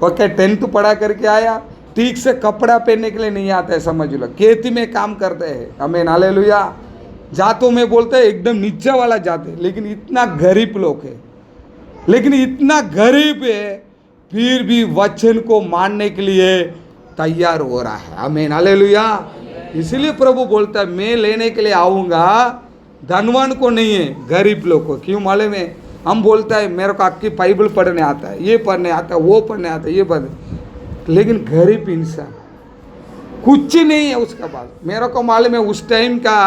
ओके 10th पढ़ा करके आया, ठीक से कपड़ा पहनने के लिए नहीं आता है, समझ लो, खेती में काम करते हैं। आमीन, हालेलुया। जातों में बोलते हैं एकदम नीचे वाला जाते, लेकिन इतना गरीब लोग है, लेकिन इतना गरीब है, फिर भी वचन को मानने के लिए तैयार हो रहा है। आमीन, हालेलुया। इसलिए प्रभु बोलता है मैं लेने के लिए आऊँगा, धनवान को नहीं है, गरीब लोग को। क्यों मालूम है? हम बोलता है मेरे को आपकी बाइबल पढ़ने आता है, ये पढ़ने आता है, वो पढ़ने आता है, ये पढ़ने, लेकिन गरीब इंसान कुछ नहीं है उसका पास। मेरे को मालूम है उस टाइम का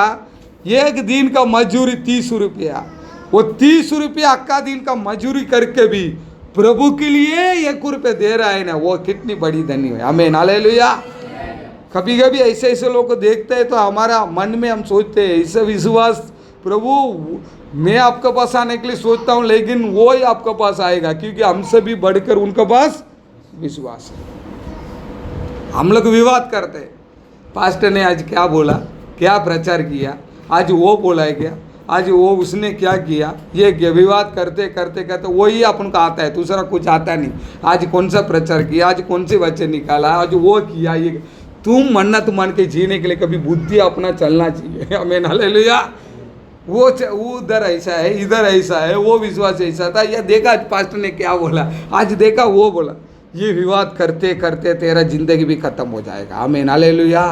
एक दिन का मजूरी 30 रुपया, वो 30 रुपया अक्का दिन का मजूरी करके भी प्रभु के लिए 1 रुपये दे रहा है ना, वो कितनी बड़ी धनी है। आमीन, हालेलुया। कभी कभी ऐसे ऐसे लोग को देखते हैं तो हमारा मन में हम सोचते हैं इससे विश्वास प्रभु मैं आपके पास आने के लिए सोचता हूँ, लेकिन वो ही आपके पास आएगा, क्योंकि हमसे भी बढ़कर उनके पास विश्वास है। हम लोग विवाद करते हैं, पास्टर ने आज क्या बोला, क्या प्रचार किया, आज वो बोला है क्या, आज वो उसने क्या किया, ये विवाद करते करते करते वही अपन को आता है, दूसरा कुछ आता नहीं। आज कौन सा प्रचार किया, आज कौन से वचन निकाला, आज वो किया, ये तुम मन्नत मान के जीने के लिए कभी बुद्धि अपना चलना चाहिए। आमीन, हालेलुया। वो उधर ऐसा है, इधर ऐसा है, वो विश्वास ऐसा था, या देखा आज पास्टर ने क्या बोला, आज देखा वो बोला। ये विवाद करते करते तेरा जिंदगी भी खत्म हो जाएगा। आमीन, हालेलुया।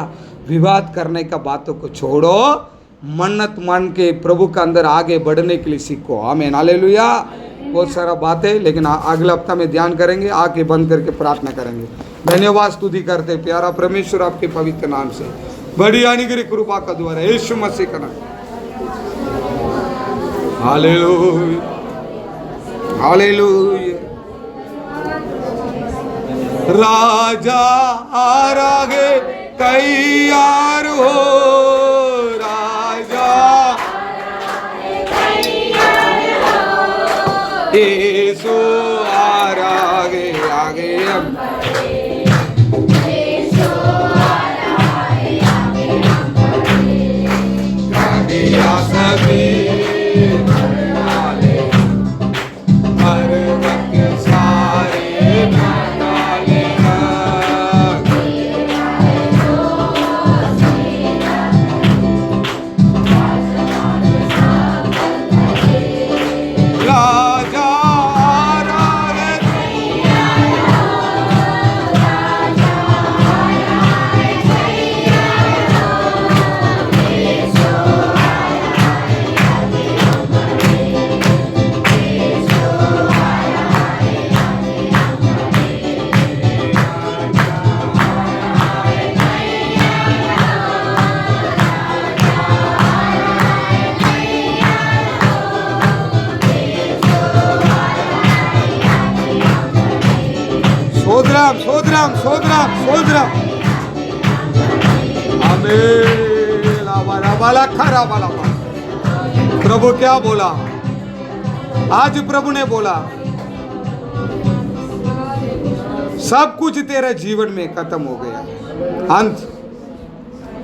विवाद करने का बातों को छोड़ो, मन्नत मान के प्रभु के अंदर आगे बढ़ने के लिए सीखो। आमीन, हालेलुया। बहुत सारा बात है, लेकिन अगले हफ्ता में ध्यान करेंगे, आके बंद करके प्रार्थना करेंगे। धन्यवाद स्तुति करते प्यारा परमेश्वर आपके पवित्र नाम से, बड़ी अनुग्रह कृपा का द्वारा यीशु मसीह का नाम। Hallelujah, hallelujah. राजा आगे तैयार हो, राजा यीशु आगे आगे हम सभी हर वक्त सारे नाले राजा सोदराम सोदराम सोदराम सोदराम। प्रभु क्या बोला आज? प्रभु ने बोला सब कुछ तेरे जीवन में खत्म हो गया, अंत।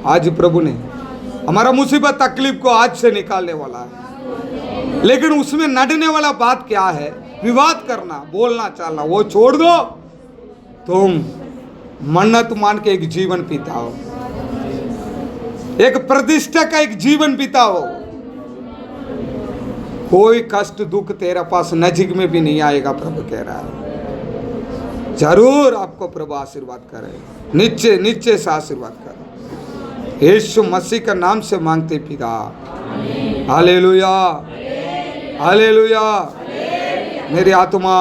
आज प्रभु ने हमारा मुसीबत तकलीफ को आज से निकालने वाला है, लेकिन उसमें नडने वाला बात क्या है? विवाद करना, बोलना चालना, वो छोड़ दो। तुम मन्नत मान के एक जीवन बिताओ, एक प्रतिष्ठा का एक जीवन बिताओ। कोई कष्ट दुख तेरा पास नजीक में भी नहीं आएगा। प्रभु कह रहा है जरूर आपको प्रभु आशीर्वाद करे, नीचे नीचे से आशीर्वाद करे। यीशु मसीह का नाम से मांगते पिता, हालेलुया हालेलुया। मेरी आत्मा